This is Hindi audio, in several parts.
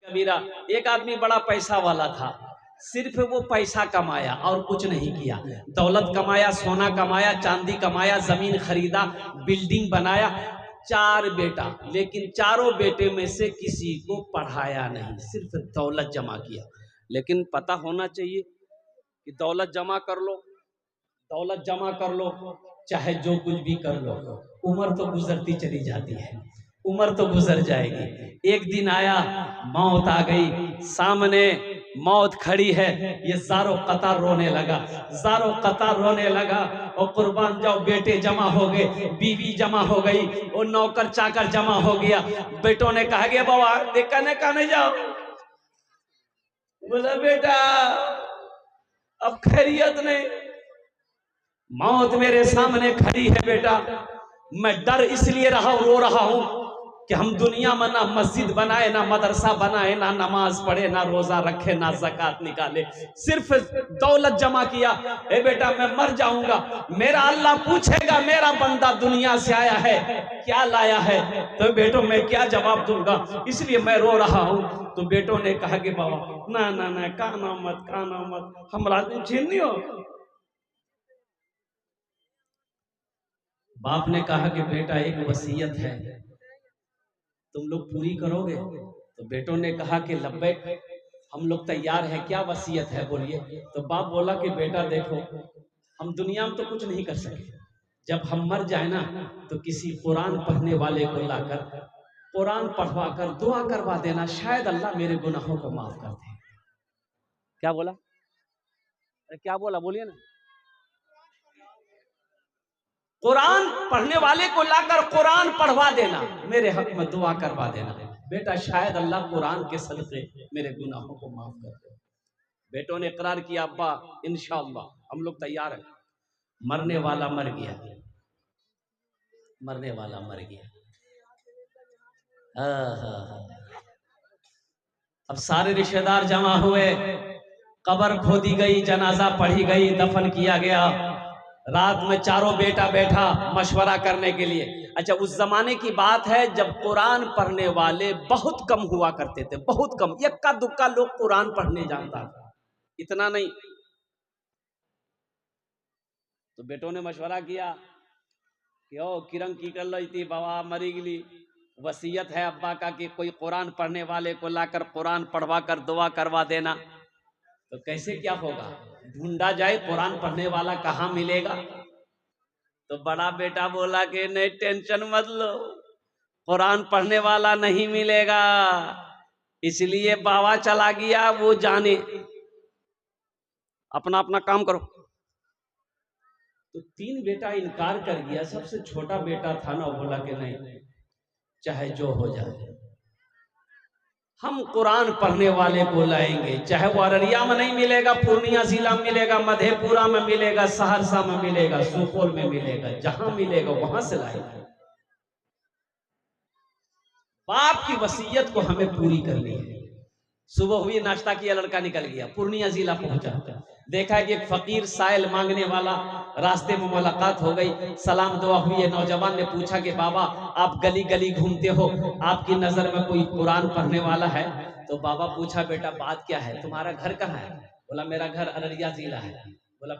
कबीरा। एक आदमी बड़ा पैसा वाला था, सिर्फ वो पैसा कमाया और कुछ नहीं किया। दौलत कमाया, सोना कमाया, चांदी कमाया, जमीन खरीदा, बिल्डिंग बनाया, 4 बेटा, लेकिन चारों बेटे में से किसी को पढ़ाया नहीं, सिर्फ दौलत जमा किया। लेकिन पता होना चाहिए कि दौलत जमा कर लो, दौलत जमा कर लो, चाहे जो कुछ भी कर लो, उम्र तो गुजरती चली जाती है, उम्र तो गुजर जाएगी। एक दिन आया, मौत आ गई, सामने मौत खड़ी है, ये ज़ारो कतार रोने लगा, ज़ारो कतार रोने लगा। और कुर्बान जाओ, बेटे जमा हो गए, बीवी जमा हो गई, और नौकर चाकर जमा हो गया। बेटों ने कहा कि बाबा देखने कहने जाओ। बोला बेटा अब खैरियत नहीं, मौत मेरे सामने खड़ी है बेटा। मैं डर इसलिए रो रहा हूं कि हम दुनिया में ना मस्जिद बनाए, ना मदरसा बनाए, ना नमाज पढ़े, ना रोजा रखे, ना ज़कात निकाले, सिर्फ दौलत जमा किया। ए बेटा मैं मर जाऊंगा, मेरा अल्लाह पूछेगा मेरा बंदा दुनिया से आया है क्या लाया है, तो बेटों मैं क्या जवाब दूंगा, इसलिए मैं रो रहा हूं। तो बेटों ने कहा कि बाबा ना ना ना, काना मत, हमरा छीन हो। बाप ने कहा कि बेटा एक वसीयत है, तुम लोग पूरी करोगे? तो बेटों ने कहा कि लब्बैक, हम लोग तैयार हैं, क्या वसीयत है बोलिए। तो बाप बोला कि बेटा देखो, हम दुनिया में तो कुछ नहीं कर सके, जब हम मर जाए ना तो किसी कुरान पढ़ने वाले को लाकर कुरान पढ़वा कर दुआ करवा देना, शायद अल्लाह मेरे गुनाहों को माफ कर दे। क्या बोला? अरे क्या बोला, बोलिए ना। कुरान पढ़ने वाले को लाकर कुरान पढ़वा देना, मेरे हक में दुआ करवा देना, बेटा शायद अल्लाह कुरान के सदक़े मेरे गुनाहों को माफ कर दे। बेटों ने इकरार किया, अब्बा इंशाअल्लाह हम लोग तैयार हैं। मरने वाला मर गया, मरने वाला मर गया। अब सारे रिश्तेदार जमा हुए, कब्र खोदी गई, जनाजा पढ़ी गई, दफन किया गया। रात में चारों बेटा बैठा मशवरा करने के लिए। अच्छा, उस जमाने की बात है जब कुरान पढ़ने वाले बहुत कम हुआ करते थे, बहुत कम, इक्का दुक्का लोग कुरान पढ़ने जानता था, इतना नहीं। तो बेटों ने मशवरा किया कि ओ किरण की कर लो थी, बाबा मरी गली, वसीयत है अब्बा का कि कोई कुरान पढ़ने वाले को लाकर कुरान पढ़वा कर दुआ करवा देना। तो कैसे क्या होगा, ढूंढा जाए कुरान पढ़ने वाला कहाँ मिलेगा। तो बड़ा बेटा बोला कि नहीं टेंशन मत लो, कुरान पढ़ने वाला नहीं मिलेगा, इसलिए बाबा चला गया, वो जाने, अपना अपना काम करो। तो 3 बेटा इनकार कर गया, सबसे छोटा बेटा था ना, बोला कि नहीं, चाहे जो हो जाए हम कुरान पढ़ने वाले को लाएंगे, चाहे वो अररिया में नहीं मिलेगा, पूर्णिया जिला में मिलेगा, मधेपुरा में मिलेगा, सहरसा में मिलेगा, सुपौल में मिलेगा, जहां मिलेगा वहां से लाएंगे। बाप की वसीयत को हमें पूरी करनी है। सुबह हुई, नाश्ता किया, लड़का निकल गया, पूर्णिया जिला पहुंचा, देखा कि एक फकीर साइल मांगने वाला, रास्ते में मुलाकात हो गई, सलाम दुआ हुई है। नौजवान ने पूछा कि बाबा आप गली गली घूमते हो, आपकी नजर में कोई कुरान पढ़ने वाला है? तो बाबा पूछा बेटा बात क्या है, तुम्हारा घर कहाँ है? बोला मेरा घर अररिया जिला है। बोला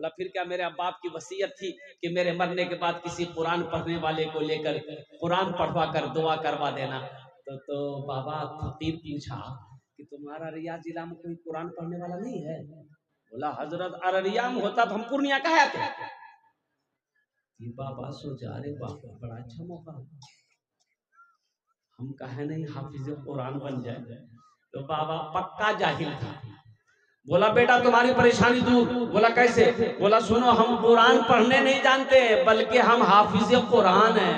फिर क्या? मेरे बाप की वसीयत थी कि मेरे मरने के बाद किसी कुरान पढ़ने वाले को लेकर कुरान पढ़वा कर दुआ करवा देना। तो बाबा फकीर पूछा कि तुम्हारा अररिया जिला में कोई कुरान पढ़ने वाला नहीं है? बोला हजरत अररिया में होता तो हम पूर्णिया कहाँ आते? बाबा सोचा अरे बाबा बड़ा अच्छा मौका, हम कहे नहीं हाफिज कुरान बन जाए। तो बाबा पक्का जाहिल था। बोला बेटा तुम्हारी परेशानी दूर। बोला कैसे? बोला सुनो, हम कुरान पढ़ने नहीं जानते बल्कि हम हाफिज कुरान हैं।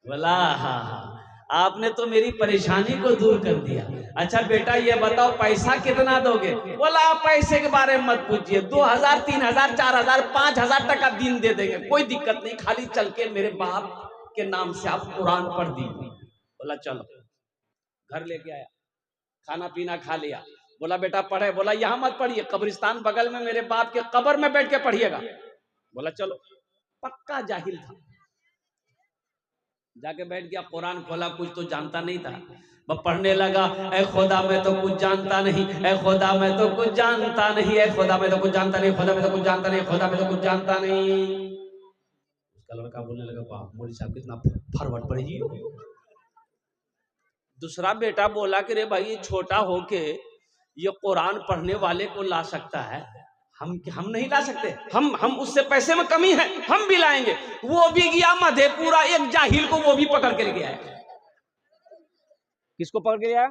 बोला हाँ, आपने तो मेरी परेशानी को दूर कर दिया। अच्छा बेटा ये बताओ पैसा कितना दोगे? बोला आप पैसे के बारे में मत पूछिए, 2000 3000 4000 5000 टका दिन दे देंगे, कोई दिक्कत नहीं, खाली चल के मेरे बाप के नाम से आप कुरान पढ़ दीजिए। बोला चलो, घर लेके आया, खाना पीना खा लिया। बोला बेटा पढ़े? बोला यहाँ मत पढ़िए, कब्रिस्तान बगल में मेरे बाप के कब्र में बैठ के पढ़िएगा। बोला चलो। पक्का जाहिल था, जाके बैठ गया, कुरान खोला, कुछ तो जानता नहीं था। वह पढ़ने लगा, ऐ खुदा मैं तो कुछ जानता नहीं, ऐ खुदा मैं तो कुछ जानता नहीं, ऐ खुदा मैं तो कुछ जानता नहीं, खुदा मैं तो कुछ जानता नहीं, खुदा मैं तो कुछ जानता नहीं। उसका लड़का बोलने लगा, वाह मौलवी साहब कितना फॉरवर्ड पढ़े जी। दूसरा बेटा बोला कि रे भाई छोटा होके ये कुरान पढ़ने वाले को ला सकता है, हम नहीं ला सकते, हम उससे पैसे में कमी है, हम भी लाएंगे। वो भी गया मधेपुरा, एक जाहिल को वो भी पकड़ के गया है। किसको पकड़ के गया?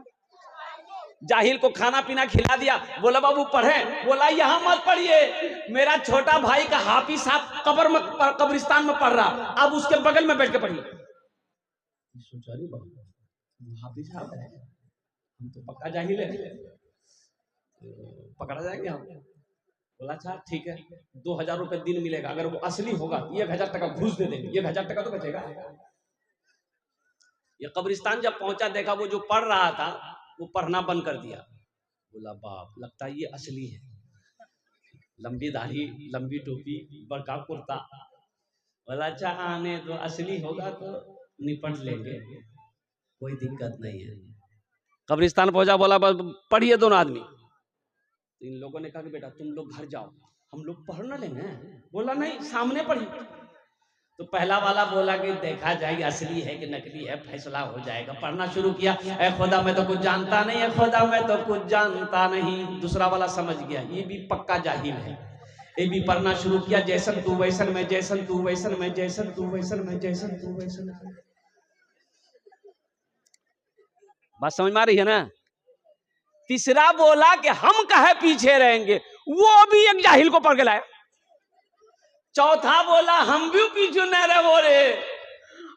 जाहिल को खाना पीना खिला दिया, बोला बाबू पढ़े, बोला यहां मत पढ़िए, मेरा छोटा भाई का हाफिज साहब कब्रिस्तान में पढ़ रहा, अब उसके बगल में बैठ के पढ़िए। हाफिज साहब है, हम तो पक्का जाहिल है, पकड़ा जाएंगे हम। बोला अच्छा ठीक है, 2000 रुपए दिन मिलेगा, अगर वो असली होगा 1000 टका घूस दे देंगे, 1000 टका तो बचेगा। ये कब्रिस्तान जब पहुंचा, देखा वो जो पढ़ रहा था वो पढ़ना बंद कर दिया। बोला बाप लगता है ये असली है, लंबी दाढ़ी, लंबी टोपी, बड़का कुर्ता। बोला अच्छा आने तो असली होगा तो निपट लेंगे, कोई दिक्कत नहीं है। कब्रिस्तान पहुंचा, बोला पढ़िए दोनों आदमी। तो इन लोगों ने कहा कि बेटा तुम लोग घर जाओ, हम लोग पढ़ ना लेंगे। बोला नहीं सामने पढ़िए। तो पहला वाला बोला कि देखा जाएगा असली है कि नकली है, फैसला हो जाएगा। पढ़ना शुरू किया, ऐ खुदा मैं तो कुछ जानता नहीं, ऐ खुदा मैं तो कुछ जानता नहीं। दूसरा वाला समझ गया ये भी पक्का जाहिल है, ये भी पढ़ना शुरू किया, जैसन तू वैसन में, जैसन तू वैसन में, जैसन तू वैसन में, जैसन तू वैसन में। बात समझ में आ रही है ना? तीसरा बोला कि हम कहे पीछे रहेंगे, वो भी एक जाहिल को पढ़ के लाया। चौथा बोला हम भी पीछे न रहो रे,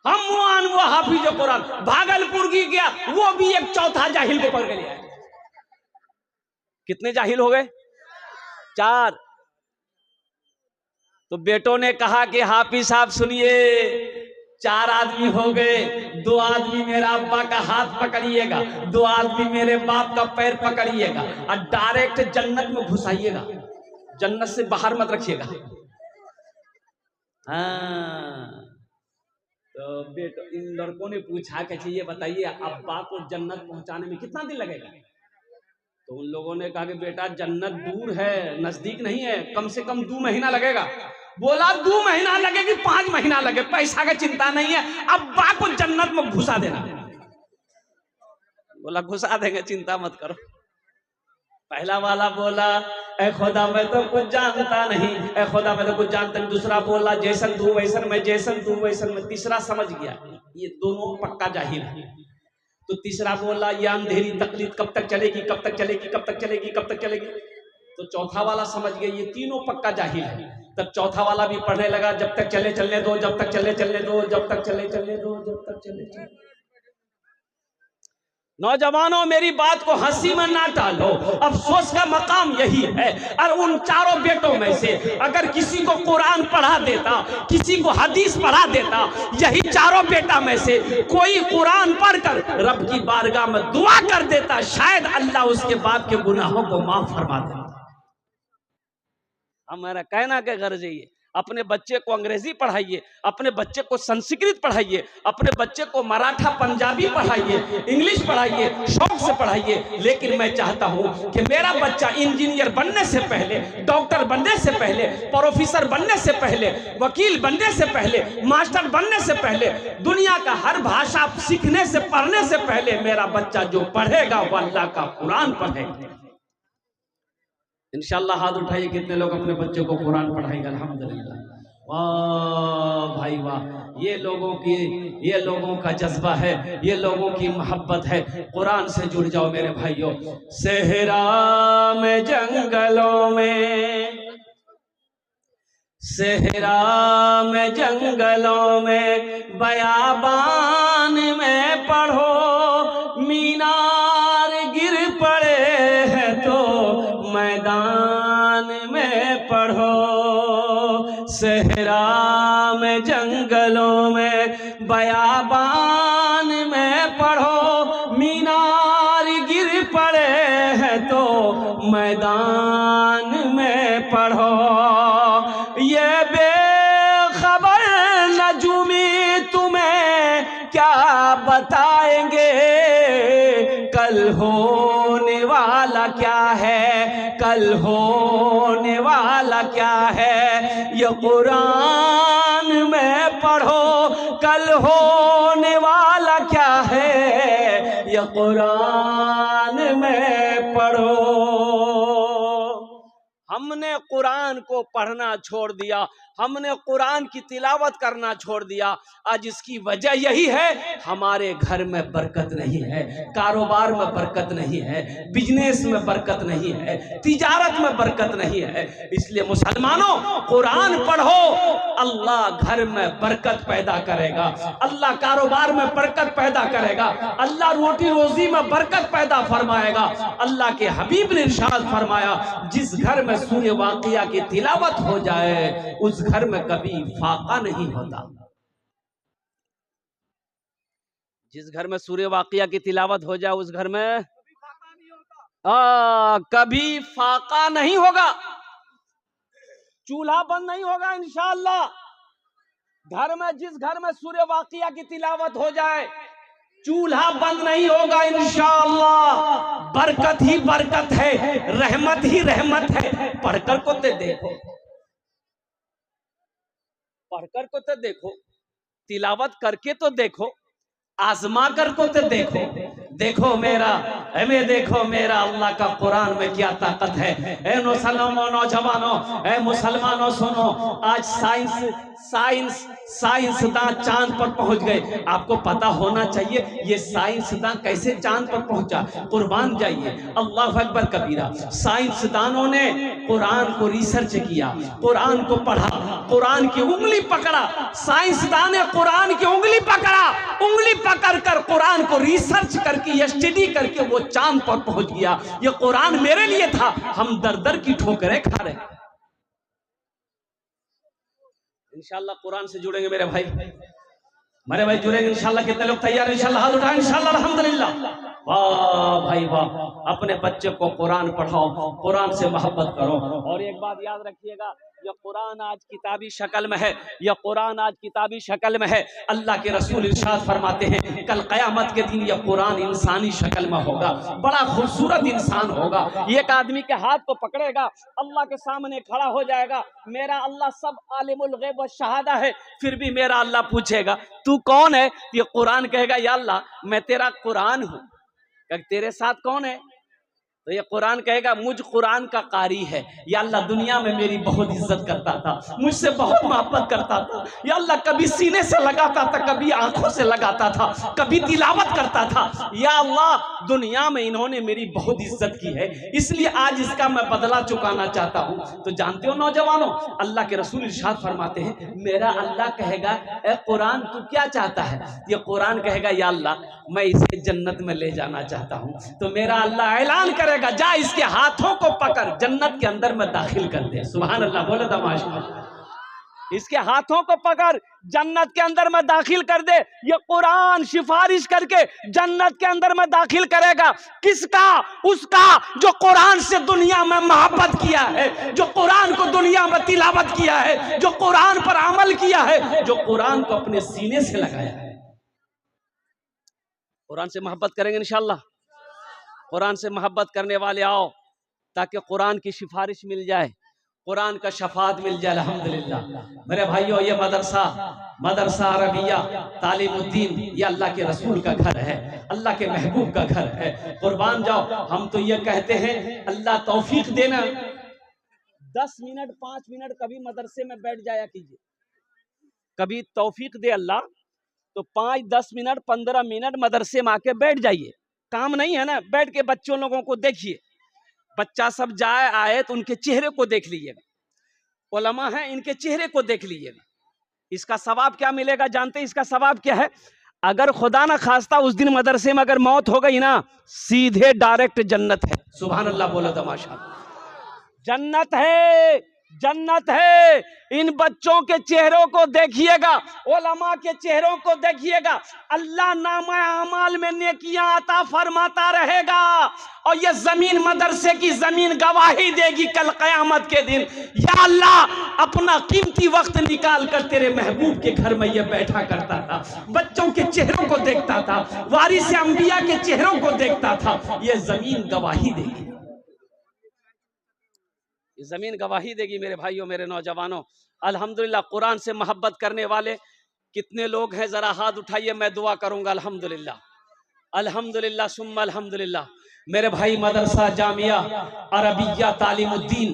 हम वो हाफिज कुरान। भागलपुर की गया, वो भी एक चौथा जाहिल को पढ़ के लिया। कितने जाहिल हो गए? 4। तो बेटों ने कहा कि हाफिज साहब सुनिए, 4 आदमी हो गए, 2 आदमी मेरा अब्बा का हाथ पकड़िएगा, 2 आदमी मेरे बाप का पैर पकड़िएगा और डायरेक्ट जन्नत में घुसाइएगा, जन्नत से बाहर मत रखिएगा। हाँ, तो बेटो इन लड़कों ने पूछा कि ये बताइए अब्बा को जन्नत पहुंचाने में कितना दिन लगेगा? तो उन लोगों ने कहा कि बेटा जन्नत दूर है, नजदीक नहीं है, कम से कम 2 महीना लगेगा। बोला 2 महीना लगेगी, 5 महीना लगे, पैसा का चिंता नहीं है, अब्बा को जन्नत में घुसा देना। बोला घुसा देंगे, चिंता मत करो। पहला वाला बोला ऐ खुदा मैं तो कुछ जानता नहीं, ऐ खुदा मैं तो कुछ जानता नहीं। दूसरा बोला जैसन तू वैसन में, जैसन तू वैसन में। तीसरा समझ गया ये दोनों पक्का जाहिल है। तो तीसरा बोला ये अंधेरी तकलीफ कब तक चलेगी, कब तक चलेगी, कब तक चलेगी, कब तक चलेगी। तो चौथा वाला समझ गया ये तीनों पक्का जाहिल है। तब चौथा वाला भी पढ़ने लगा, जब तक चले चलने दो, जब तक चले चलने दो, जब तक चले चलने दो, जब तक चले चलने। नौजवानों मेरी बात को हंसी में ना टालो, अफसोस का मकाम यही है। और उन 4 बेटों में से अगर किसी को कुरान पढ़ा देता, किसी को हदीस पढ़ा देता, यही 4 बेटा में से कोई कुरान पढ़कर रब की बारगाह में दुआ कर देता, शायद अल्लाह उसके बाप के गुनाहों को माफ फरमा देता। हमारा कहना क्या गर्ज है, अपने बच्चे को अंग्रेजी पढ़ाइए, अपने बच्चे को संस्कृत पढ़ाइए, अपने बच्चे को मराठा पंजाबी पढ़ाइए, इंग्लिश पढ़ाइए, शौक से पढ़ाइए। लेकिन मैं चाहता हूं कि मेरा बच्चा इंजीनियर बनने से पहले, डॉक्टर बनने से पहले, प्रोफेसर बनने से पहले, वकील बनने से पहले, मास्टर बनने से पहले, दुनिया का हर भाषा सीखने से, पढ़ने से पहले मेरा बच्चा जो पढ़ेगा वो अल्लाह का कुरान पढ़ेगा। इंशाअल्लाह हाथ उठाइए कितने लोग अपने बच्चों को कुरान पढ़ाएंगे। अल्हम्दुलिल्लाह, वाह भाई वाह, ये लोगों का जज्बा है, ये लोगों की मोहब्बत है। कुरान से जुड़ जाओ मेरे भाइयों। सहरा में जंगलों में, सहरा में जंगलों में, बयाबान में पढ़ो, मीनार गिर पड़े हैं तो मैदान में पढ़ो। सहरा में जंगलों में, बयाबान में पढ़ो, मीनार गिर पड़े हैं तो मैदान में पढ़ो। ये बेखबर नजूमी तुम्हें क्या बताएंगे, कल होने वाला क्या है, कल होने वाला क्या है, ये कुरान में पढ़ो, कल होने वाला क्या है, ये कुरान में पढ़ो। हमने कुरान को पढ़ना छोड़ दिया, हमने कुरान की तिलावत करना छोड़ दिया। आज इसकी वजह यही है, हमारे घर में बरकत नहीं है, कारोबार में बरकत नहीं है, बिजनेस में बरकत नहीं है, तिजारत में बरकत नहीं है। इसलिए मुसलमानों, कुरान पढ़ो, अल्लाह घर में बरकत पैदा करेगा, अल्लाह कारोबार में बरकत पैदा करेगा, अल्लाह रोटी रोजी में बरकत पैदा फरमाएगा। अल्लाह के हबीब ने इरशाद फरमाया, जिस घर में सूरह वाक़िया की तिलावत हो जाए उस घर में कभी फाका नहीं होता। जिस घर में सूरह वाक़िया की तिलावत हो जाए उस घर में कभी फाका नहीं होगा, चूल्हा बंद नहीं होगा इंशाअल्लाह। घर में, जिस घर में सूरह वाक़िया की तिलावत हो जाए चूल्हा बंद नहीं होगा इंशाअल्लाह। बरकत ही बरकत है, रहमत ही रहमत है। पढ़कर को तो देखो, पढ़कर को तो देखो, तिलावत करके तो देखो, आजमा कर को तो देखो। देखो मेरा, हमें देखो मेरा अल्लाह का कुरान में क्या ताकत है। ए मुसलमानों, नौजवानों, ए मुसलमानों सुनो, आज साइंसदान चांद पर पहुंच गए। आपको पता होना चाहिए ये साइंसदान कैसे चांद पर पहुंचा। कुर्बान जाइए, अल्लाह अकबर कबीरा। साइंसदानों ने कुरान को रिसर्च किया, कुरान को पढ़ा, कुरान की उंगली पकड़ा। साइंसदान ने कुरान की उंगली पकड़ा, उंगली पकड़ कर कुरान को रिसर्च करके, स्टडी करके वो चांद पर पहुंच गया। ये कुरान मेरे लिए था, हम दर दर की ठोकरें खा रहे। इंशाल्लाह कुरान से जुड़ेंगे मेरे भाई, जुड़ेंगे इंशाल्लाह। कितने लोग तैयार हैं? इंशाल्लाह हाथ उठाएं। इंशाल्लाह, अल्हम्दुलिल्लाह। वाह भाई वाह, अपने बच्चे को कुरान पढ़ाओ, कुरान से मोहब्बत करो। और एक बात याद रखिएगा, यह कुरान आज किताबी शक्ल में है, यह कुरान आज किताबी शक्ल में है। अल्लाह के रसूल इरशाद फरमाते हैं, कल क़यामत के दिन यह कुरान इंसानी शक्ल में होगा, बड़ा खूबसूरत इंसान होगा। एक आदमी के हाथ को पकड़ेगा, अल्लाह के सामने खड़ा हो जाएगा। मेरा अल्लाह सब आलिमुल गैब व शहादा है, फिर भी मेरा अल्लाह पूछेगा तू कौन है? ये कुरान कहेगा, या अल्लाह मैं तेरा कुरान हूँ। तेरे साथ कौन है? तो ये कुरान कहेगा, मुझ कुरान का कारी है। या अल्लाह दुनिया में मेरी बहुत इज्जत करता था, मुझसे बहुत मोहब्बत करता था। या अल्लाह कभी सीने से लगाता था, कभी आंखों से लगाता था, कभी तिलावत करता था। या अल्लाह दुनिया में इन्होंने मेरी बहुत इज्जत की है, इसलिए आज इसका मैं बदला चुकाना चाहता हूँ। तो जानते हो नौजवानों, अल्लाह के रसूल इरशाद फरमाते हैं, मेरा अल्लाह कहेगा, ए कुरान तू क्या चाहता है? ये कुरान कहेगा, या अल्लाह मैं इसे जन्नत में ले जाना चाहता हूँ। तो मेरा अल्लाह ऐलान करे, जा इसके हाथों को पकड़ जन्नत के अंदर में दाखिल कर दे। सुभान अल्लाह, बोले तमाशा। इसके हाथों को पकड़ जन्नत के अंदर में दाखिल कर दे। ये कुरान सिफारिश करके जन्नत के अंदर में दाखिल करेगा। किसका? उसका जो कुरान से दुनिया में मोहब्बत किया है, जो कुरान को दुनिया में तिलावत किया है, जो कुरान पर अमल किया है, जो कुरान को अपने सीने से लगाया है। कुरान से मोहब्बत करेंगे इंशाअल्लाह। कुरान से मोहब्बत करने वाले आओ, ताकि कुरान की सिफारिश मिल जाए, कुरान का शफात मिल जाए। अल्हम्दुलिल्लाह मेरे भाइयों, ये मदरसा अरबिया तालीमुद्दीन, ये अल्लाह के रसूल का घर है, अल्लाह के महबूब का घर है। कुर्बान जाओ, हम तो ये कहते हैं अल्लाह तौफीक देना। 10 मिनट 5 मिनट कभी मदरसे में बैठ जाया कीजिए, कभी तौफीक दे अल्लाह तो 5-10 मिनट 15 मिनट मदरसे में आके बैठ जाइए। काम नहीं है ना, बैठ के बच्चों लोगों को देखिए। बच्चा सब जाए आए तो उनके चेहरे को देख लीजिएगा, उलमा है इनके चेहरे को देख लीजिएगा। इसका सवाब क्या मिलेगा जानते हैं? इसका सवाब क्या है? अगर खुदा ना खास्ता उस दिन मदरसे में अगर मौत हो गई ना, सीधे डायरेक्ट जन्नत है। सुभान अल्लाह, बोलो तमाशा। जन्नत है, जन्नत है। इन बच्चों के चेहरों को देखिएगा, उलमा के चेहरों को देखिएगा, अल्लाह नामा अमाल में नेकियां अता फरमाता रहेगा। और ये जमीन मदरसे की जमीन गवाही देगी कल क़यामत के दिन, या अल्लाह अपना कीमती वक्त निकाल कर तेरे महबूब के घर में ये बैठा करता था, बच्चों के चेहरों को देखता था, वारिस अंबिया के चेहरों को देखता था। ये जमीन गवाही देगी, जमीन गवाही देगी। मेरे भाइयों, मेरे नौजवानों, अल्हम्दुलिल्लाह कुरान से मोहब्बत करने वाले कितने लोग हैं, जरा हाथ उठाइए, मैं दुआ करूंगा। अल्हम्दुलिल्लाह, अल्हम्दुलिल्लाह सुम्मा अल्हम्दुलिल्लाह। मेरे भाई मदरसा जामिया अरबिया तालीमुद्दीन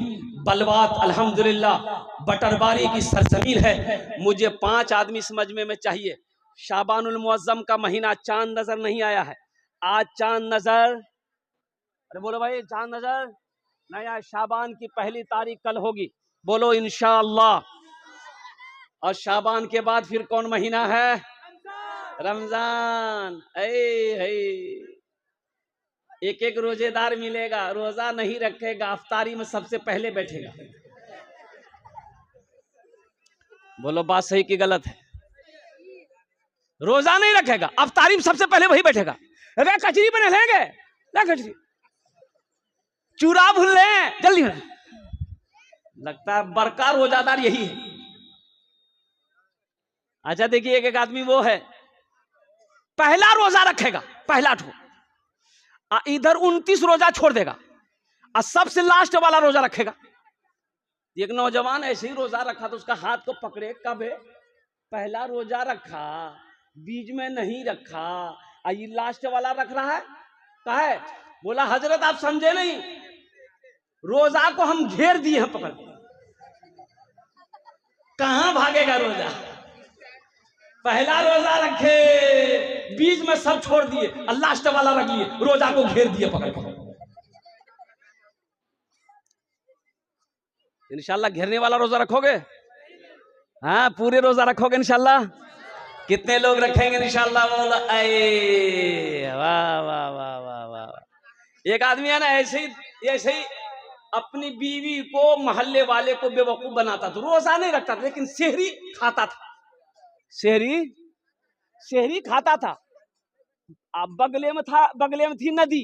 बलवात, अल्हम्दुलिल्लाह बटरबारी की सरजमीन है। मुझे 5 आदमी इस मजमे में चाहिए। शाबानुल मुअज्जम का महीना, चांद नजर नहीं आया है, आज चांद नजर, अरे बोलो भाई, चांद नजर नया, शाबान की पहली तारीख कल होगी, बोलो इंशाअल्लाह। और शाबान के बाद फिर कौन महीना है? रमजान। एक एक रोजेदार मिलेगा, रोजा नहीं रखेगा, अफ्तारी में सबसे पहले बैठेगा। बोलो बात सही कि गलत है? रोजा नहीं रखेगा, अफ्तारी में सबसे पहले वही बैठेगा। अरे कचरी बने लेंगे, कचरी चूरा भूल लें जल्दी। लगता है बड़का रोजादार यही है। अच्छा देखिए, एक एक आदमी वो है पहला रोजा रखेगा, पहला ठो, इधर 29 रोजा छोड़ देगा और सबसे लास्ट वाला रोजा रखेगा। एक नौजवान ऐसे ही रोजा रखा तो उसका हाथ को पकड़े, कब है? पहला रोजा रखा, बीच में नहीं रखा, ये लास्ट वाला रख रहा है। कहा है? बोला हजरत आप समझे नहीं, रोजा को हम घेर दिए हैं पकड़, कहां भागेगा रोजा? पहला रोजा रखे, बीच में सब छोड़ दिए, लास्ट वाला रख लिए, रोजा को घेर दिए पकड़ पकड़। इंशाल्लाह घेरने वाला रोजा रखोगे? हाँ, पूरे रोजा रखोगे इंशाल्लाह? कितने लोग रखेंगे इंशाल्लाह? बोला वाह वाह वाह वाह वाह। एक आदमी है ना, ऐसे ही अपनी बीवी को, मोहल्ले वाले को बेवकूफ बनाता था। रोजा नहीं रखता था, लेकिन सेहरी खाता था, सेहरी खाता था। अब बगले में थी नदी,